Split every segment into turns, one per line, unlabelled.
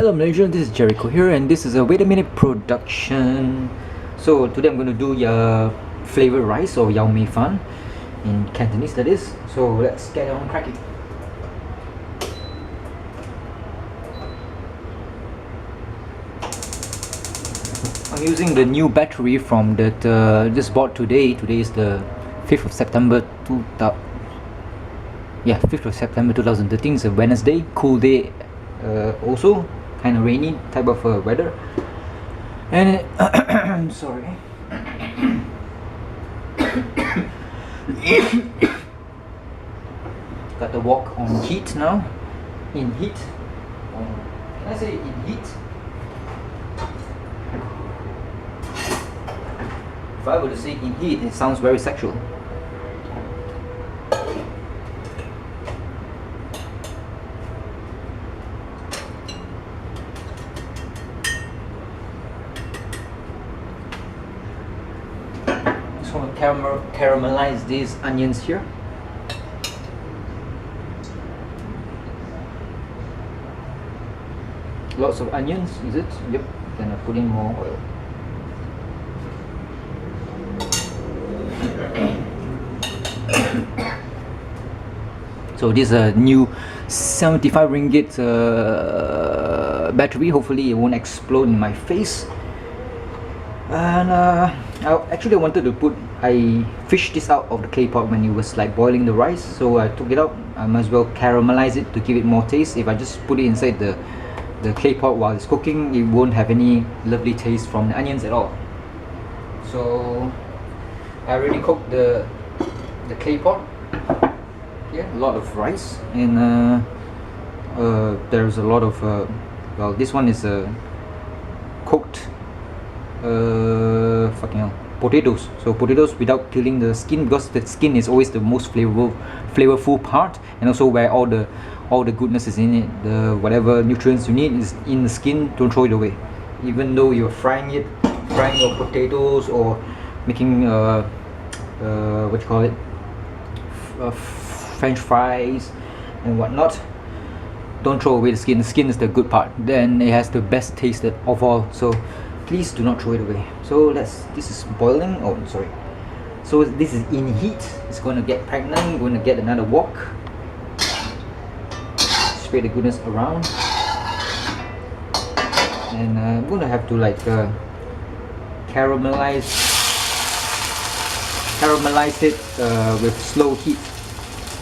Hello Malaysia, this is Gerryko here, and this is a Wait a Minute production. So today I'm going to do flavored rice or Yau Mei Fan in Cantonese, that is. So let's get on cracking. I'm using the new battery from that just bought today. Today is the 5th of September 2013. It's a Wednesday, cool day. Also kind of rainy type of weather, and I'm sorry. Got the wok on heat now. In heat. Can I say in heat? If I were to say in heat, it sounds very sexual. Just want to caramelize these onions here. Lots of onions, is it? Yep. Then I put in more oil. So this is a new 75 ringgit battery. Hopefully it won't explode in my face. And I actually wanted to I fished this out of the clay pot when it was like boiling the rice, so I took it out. I might as well caramelize it to give it more taste. If I just put it inside the clay pot while it's cooking, it won't have any lovely taste from the onions at all. So I already cooked the clay pot. Yeah, a lot of rice, and there's a lot of well, this one is cooked potatoes. So potatoes without peeling the skin, because the skin is always the most flavorful part, and also where all the goodness is in it. The whatever nutrients you need is in the skin. Don't throw it away, even though you're frying your potatoes or making what you call it, French fries and whatnot. Don't throw away the skin. The skin is the good part. Then it has the best taste of all. So please do not throw it away. So this is boiling. Oh, sorry. So this is in heat. It's going to get pregnant. Going to get another wok. Spread the goodness around. And I'm going to have to like caramelize it with slow heat.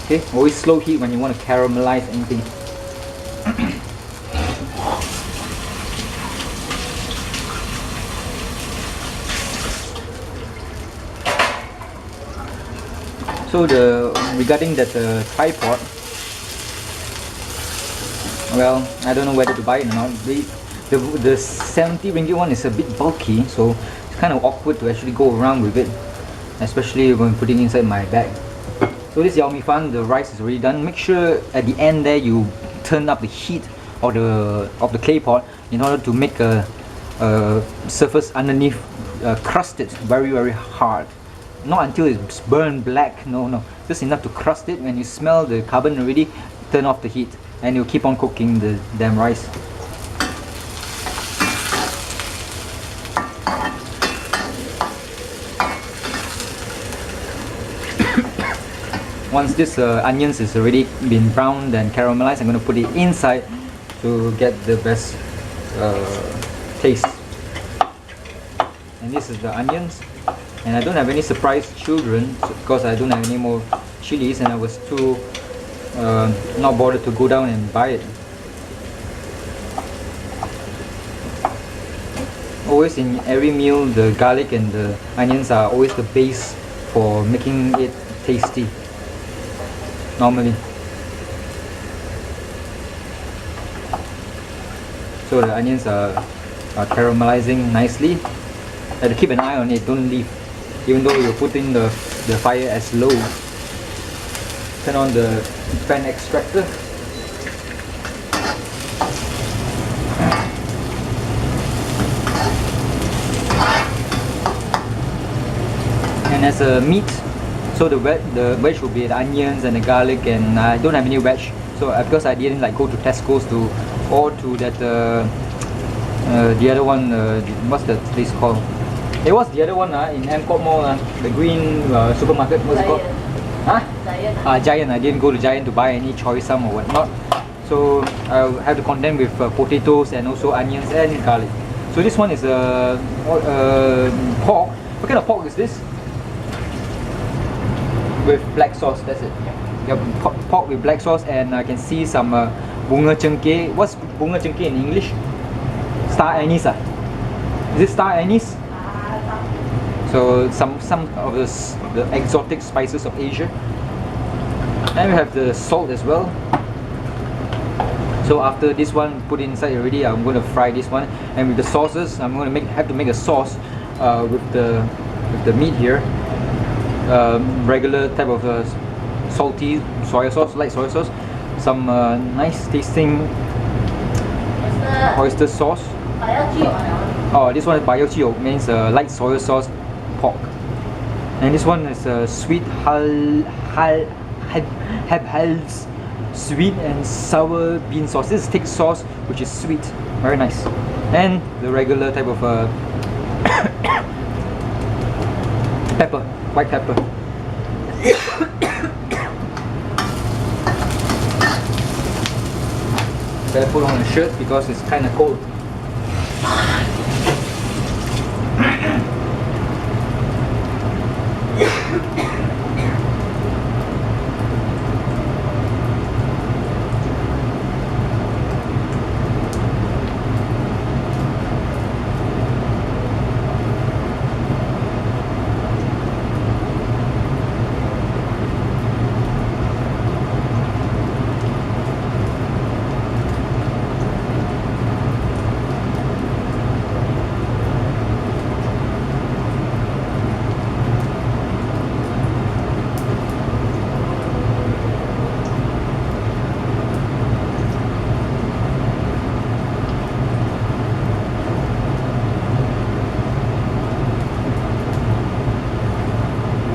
Okay, always slow heat when you want to caramelize anything. So regarding that tripod, well, I don't know whether to buy it or not. The 70 ringgit one is a bit bulky, so it's kind of awkward to actually go around with it, especially when putting it inside my bag. So this Yau Mei Fan, the rice is already done. Make sure at the end there you turn up the heat of the clay pot in order to make a surface underneath crusted very hard. Not until it's burned black, no, just enough to crust it. When you smell the carbon already, turn off the heat, and you'll keep on cooking the damn rice. Once this onions is already been browned and caramelized, I'm going to put it inside to get the best taste. And this is the onions. And I don't have any surprise children because I don't have any more chilies, and I was too not bothered to go down and buy it. Always in every meal, the garlic and the onions are always the base for making it tasty. Normally. So the onions are caramelizing nicely. I have to keep an eye on it, don't leave. Even though you're putting the fire as low. Turn on the fan extractor. And as a meat, so the veg will be the onions and the garlic, and I don't have any veg, so because I didn't like go to Tesco's to or to that the other one. What's that place called? It was the other one in Angkor Mall, the green supermarket. What's it called? Huh? Giant. Giant. I didn't go to Giant to buy any choy sum or whatnot. So I'll have to contend with potatoes and also onions and garlic. So this one is pork. What kind of pork is this? With black sauce, that's it. Yep, pork with black sauce, and I can see some bunga cengkeh. What's bunga cengkeh in English? Star anise. Is it star anise? So some of the exotic spices of Asia. And we have the salt as well. So after this one put inside already, I'm going to fry this one, and with the sauces, I'm going to have to make a sauce with the meat here. Regular type of salty soy sauce, light soy sauce, some nice tasting oyster sauce. Oh, this one is Bayao means light soy sauce pork, and this one is sweet Habhal's sweet and sour bean sauce. This is thick sauce which is sweet, very nice, and the regular type of pepper, white pepper. Better put on a shirt because it's kind of cold.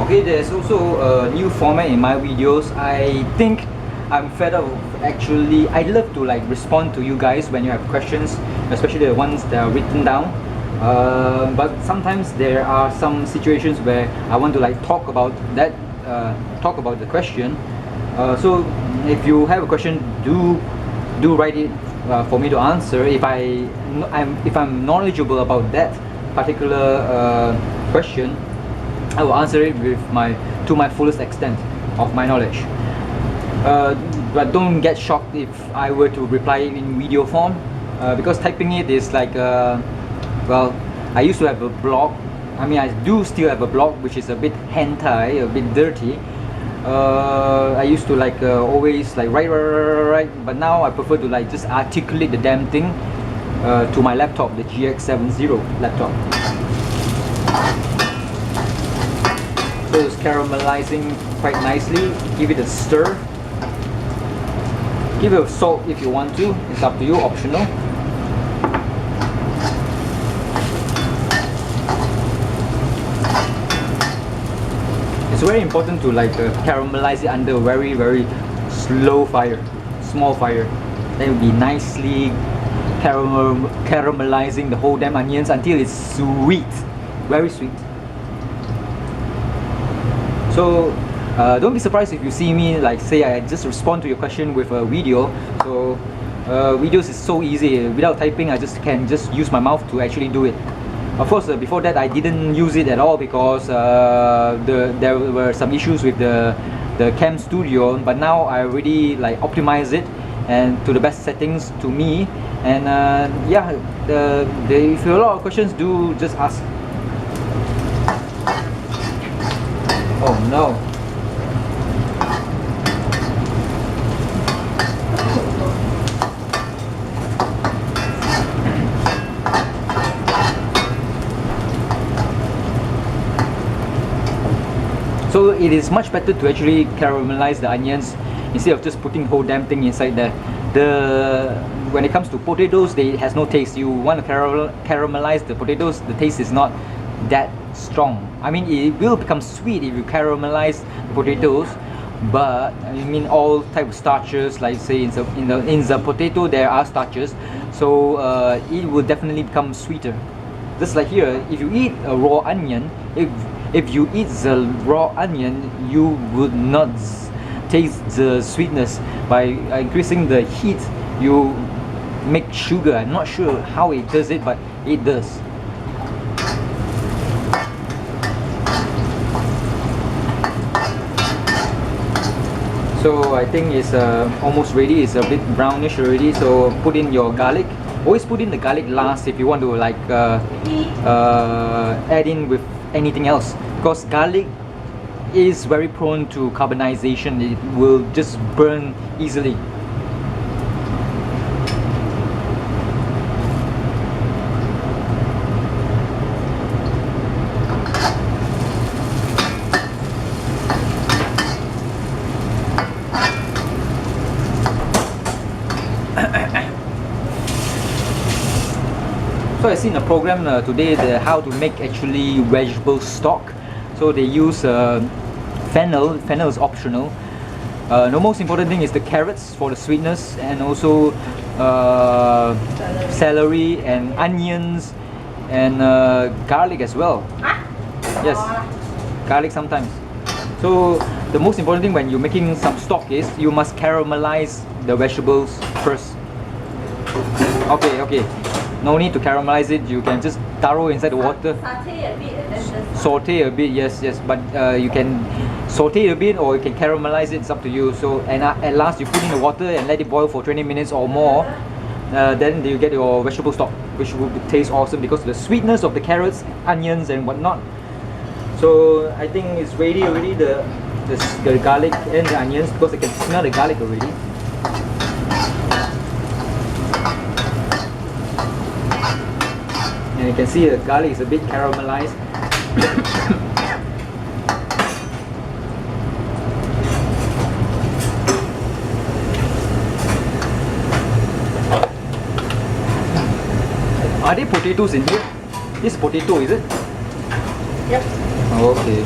Okay, there's also a new format in my videos. I think I'm fed up of actually, I love to like respond to you guys when you have questions, especially the ones that are written down. But sometimes there are some situations where I want to like talk about that, talk about the question. So if you have a question, do write it for me to answer. If I'm knowledgeable about that particular question, I will answer it with to my fullest extent of my knowledge. But don't get shocked if I were to reply in video form, because typing it is like well, I used to have a blog. I mean, I do still have a blog which is a bit hentai, a bit dirty. I used to like always like write, but now I prefer to like just articulate the damn thing to my laptop, the GX70 laptop. So it's caramelizing quite nicely. Give it a stir. Give it salt if you want to. It's up to you, optional. It's very important to like caramelize it under a very slow fire, small fire. Then it'll be nicely caramelizing the whole damn onions until it's sweet, very sweet. So don't be surprised if you see me like say I just respond to your question with a video. So videos is so easy. Without typing, I can just use my mouth to actually do it. Of course, before that I didn't use it at all because there were some issues with the cam studio. But now I already like optimize it and to the best settings to me. And yeah, if you have a lot of questions, do just ask. Oh no. So it is much better to actually caramelize the onions instead of just putting whole damn thing inside there. When it comes to potatoes, it has no taste. You want to caramelize the potatoes, the taste is not that strong. I mean, it will become sweet if you caramelize the potatoes, but I mean all type of starches, like say in the potato there are starches, so it will definitely become sweeter. Just like here, if you eat a raw onion, if you eat the raw onion, you would not taste the sweetness. By increasing the heat, you make sugar. I'm not sure how it does it, but it does. So I think it's almost ready. It's a bit brownish already. So put in your garlic. Always put in the garlic last if you want to like add in with anything else, because garlic is very prone to carbonization. It will just burn easily. So I seen a program today how to make actually vegetable stock. So they use fennel. Fennel is optional. The most important thing is the carrots for the sweetness, and also celery and onions and garlic as well. Yes, garlic sometimes. So the most important thing when you're making some stock is you must caramelize the vegetables first. Okay. No need to caramelize it. You can just throw inside the water.
Saute a bit and then just...
Saute a bit, yes. But you can saute a bit or you can caramelize it. It's up to you. So and at last you put in the water and let it boil for 20 minutes or more. Then you get your vegetable stock, which will taste awesome because of the sweetness of the carrots, onions, and whatnot. So I think it's ready already. The garlic and the onions, because I can smell the garlic already. And you can see the garlic is a bit caramelized. Are there potatoes in here? This potato, is it?
Yep.
Okay.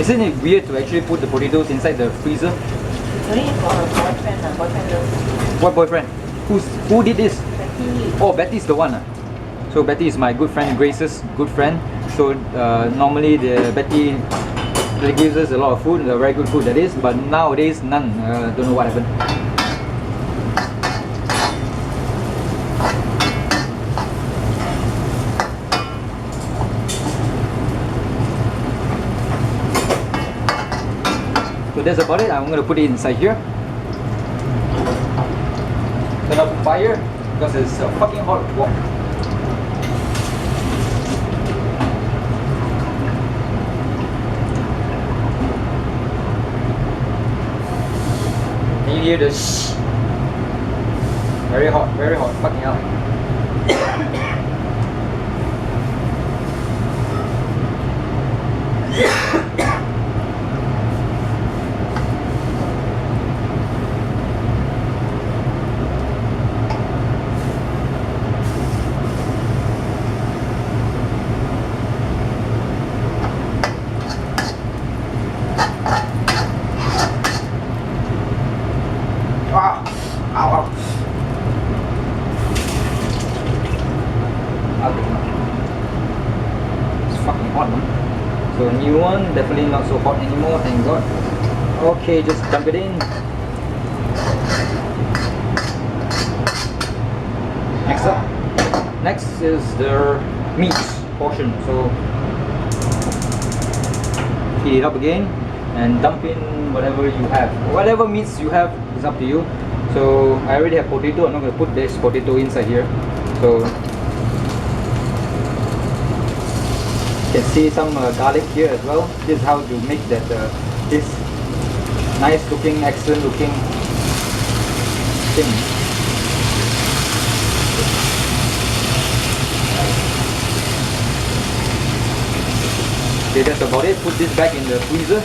Isn't it weird to actually put the potatoes inside the freezer?
Only for a boyfriend. Boyfriend does.
What boyfriend? Who did this?
Betty.
Oh, Betty's the one. So Betty is my good friend, Grace's good friend. So normally Betty gives us a lot of food, very good food that is. But nowadays none. Don't know what happened. So that's about it. I'm gonna put it inside here. Turn off the fire because it's a fucking hot walk. Can you hear the shh? Very hot, fucking hell. So a new one, definitely not so hot anymore, thank God. Okay, just dump it in. Next is the meat portion. So heat it up again and dump in whatever you have. Whatever meats you have is up to you. So I already have potato. I'm not going to put this potato inside here. So you can see some garlic here as well. This is how to make that this nice looking, excellent looking thing. Okay, that's about it. Put this back in the freezer.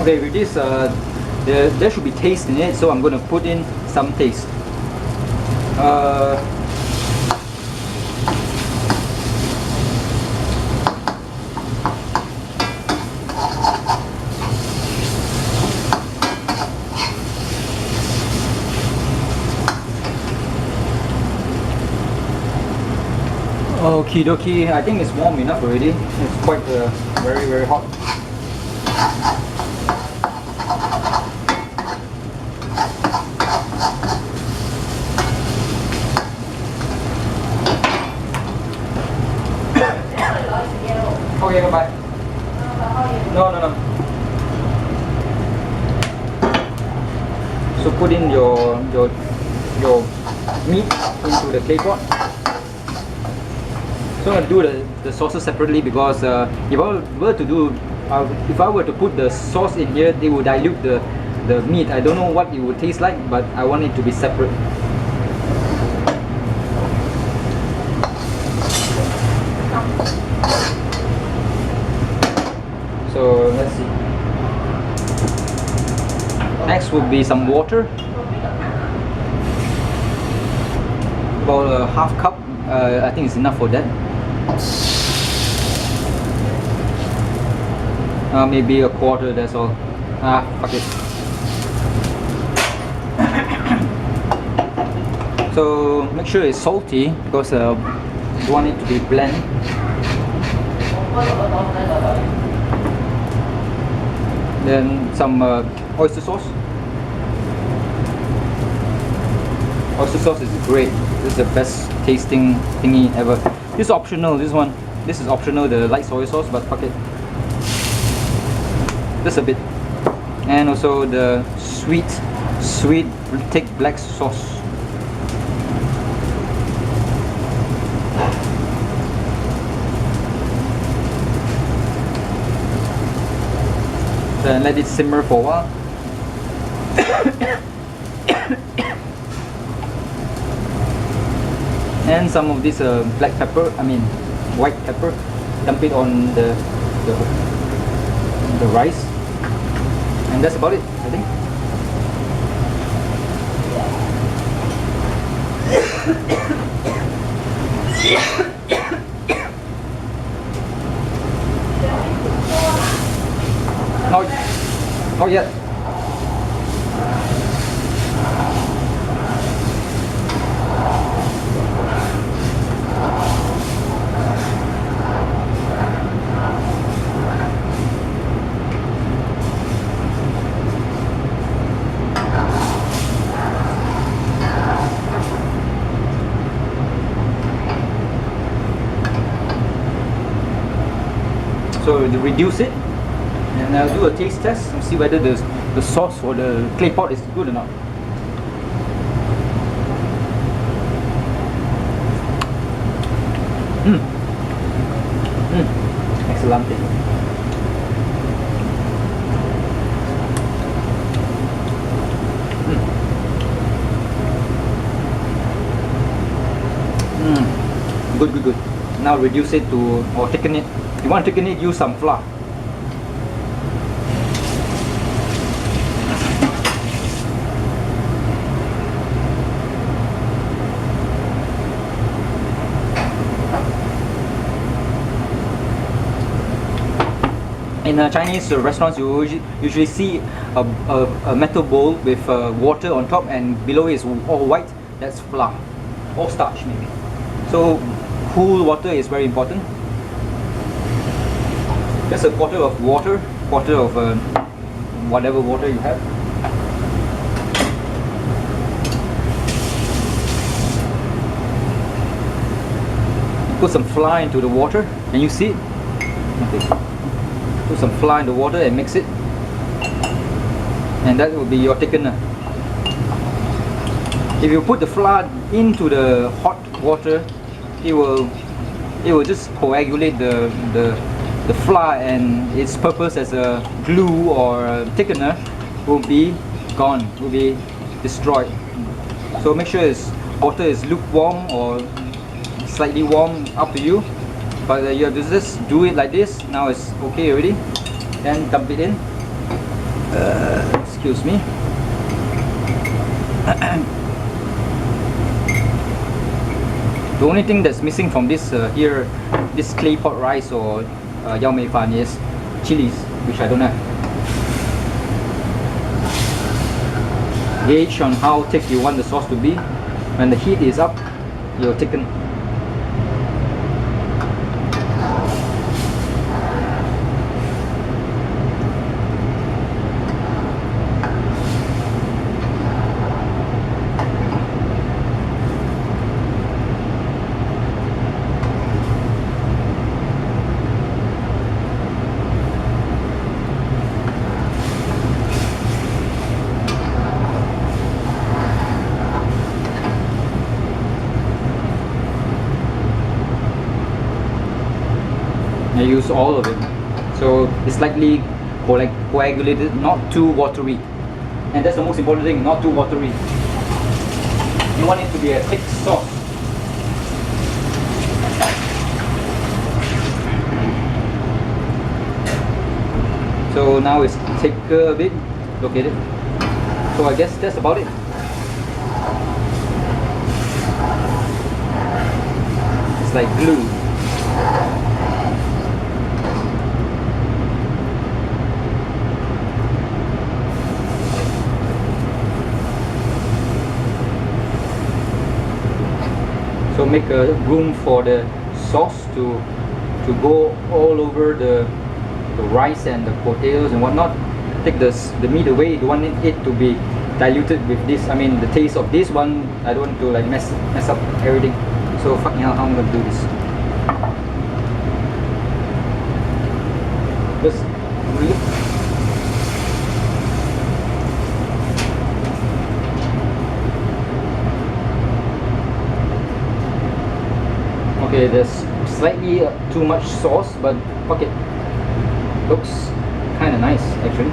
Okay, with this, there should be taste in it, so I'm going to put in some taste. Okie dokie, I think it's warm enough already. It's quite very, very hot. Okay, bye-bye. No. So put in your meat into the Claypot. So I'm gonna do the sauces separately because if I were to do, if I were to put the sauce in here, they would dilute the meat. I don't know what it would taste like, but I want it to be separate. So let's see. Next will be some water. About a half cup. I think it's enough for that. Maybe a quarter, that's all. Fuck it. So make sure it's salty because you want it to be bland. Then some oyster sauce. Oyster sauce is great. This is the best tasting thingy ever. This is optional, this one. This is optional, the light soy sauce, but fuck it. Just a bit. And also the sweet thick black sauce. Then let it simmer for a while. And some of this black pepper, white pepper, dump it on the rice, and that's about it, I think. Not yet. So to reduce it, and I'll do a taste test and see whether the sauce for the Claypot is good or not. Excellent. Good. Now reduce it to, or thicken it. You want to thicken it, use some flour. In Chinese restaurants, you usually see a metal bowl with water on top, and below is all white. That's flour, or starch maybe. So cool water is very important. Just a quarter of water, quarter of whatever water you have. Put some flour into the water. Can you see it? Okay. Put some flour in the water and mix it. And that will be your thickener. If you put the flour into the hot water, it will just coagulate the flour, and its purpose as a glue or a thickener will be gone, will be destroyed. So make sure water is lukewarm or slightly warm, up to you. But you have to just do it like this. Now it's okay already. Then dump it in. Excuse me. The only thing that's missing from this this Claypot rice or Yau Mei Fan is chilies, which I don't have. Gauge on how thick you want the sauce to be. When the heat is up, you'll thicken. I use all of it, so it's slightly coagulated, not too watery, and that's the most important thing, not too watery. You want it to be a thick sauce. So now it's thicker a bit, look at it. So I guess that's about it. It's like glue. So make a room for the sauce to go all over the rice and the potatoes and whatnot. Take the meat away. You don't want it to be diluted with this. I mean, the taste of this one, I don't want to like mess up everything. So fucking hell, how am I gonna do this? Just okay, there's slightly too much sauce, but fuck it. Looks kind of nice actually.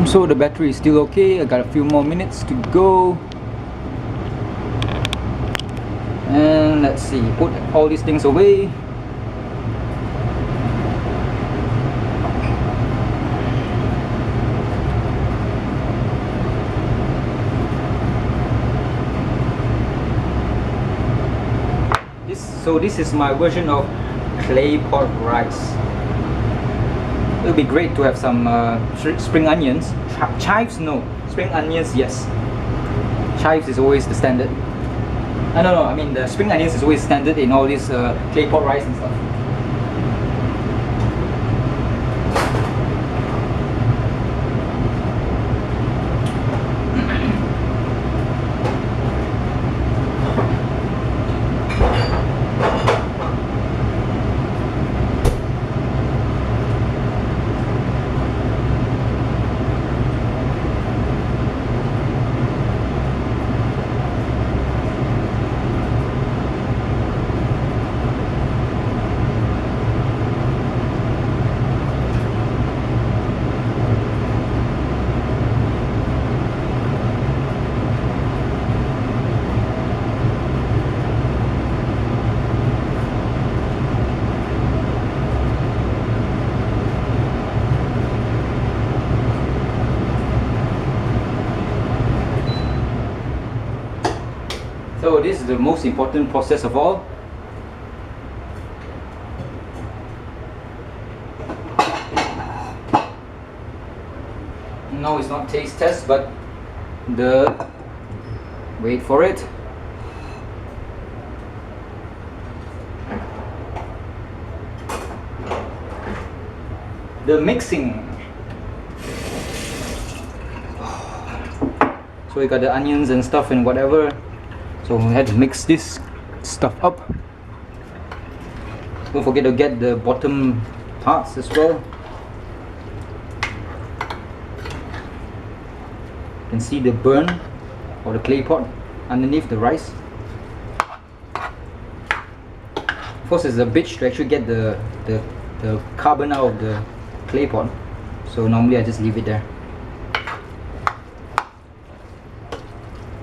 So the battery is still okay. I got a few more minutes to go. And let's see, put all these things away. So this is my version of Claypot rice. It would be great to have some spring onions. Chives, no. Spring onions, yes. Chives is always the standard. No, I mean the spring onions is always standard in all these Claypot rice and stuff. So this is the most important process of all. No, it's not taste test, but wait for it. The mixing. So we got the onions and stuff and whatever. So we had to mix this stuff up. Don't forget to get the bottom parts as well. You can see the burn or the clay pot underneath the rice. Of course, it's a bitch to actually get the carbon out of the clay pot. So normally I just leave it there.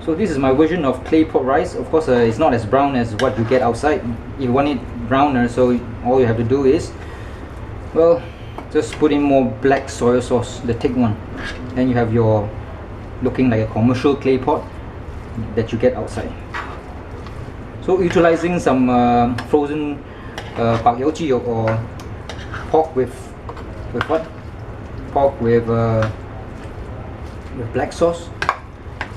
So this is my version of clay pot rice. Of course, it's not as brown as what you get outside. You want it browner, so all you have to do is, well, just put in more black soy sauce, the thick one. Then you have your looking like a commercial clay pot that you get outside. So utilizing some frozen pak yao ji or pork with what? Pork with black sauce.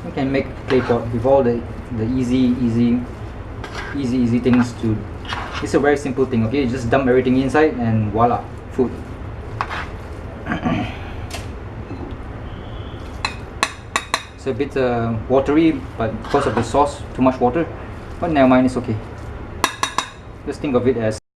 You can make clay pot with all the easy things to. It's a very simple thing. Okay, you just dump everything inside and voila, food. It's a bit watery, but because of the sauce, too much water. But never mind, it's okay. Just think of it as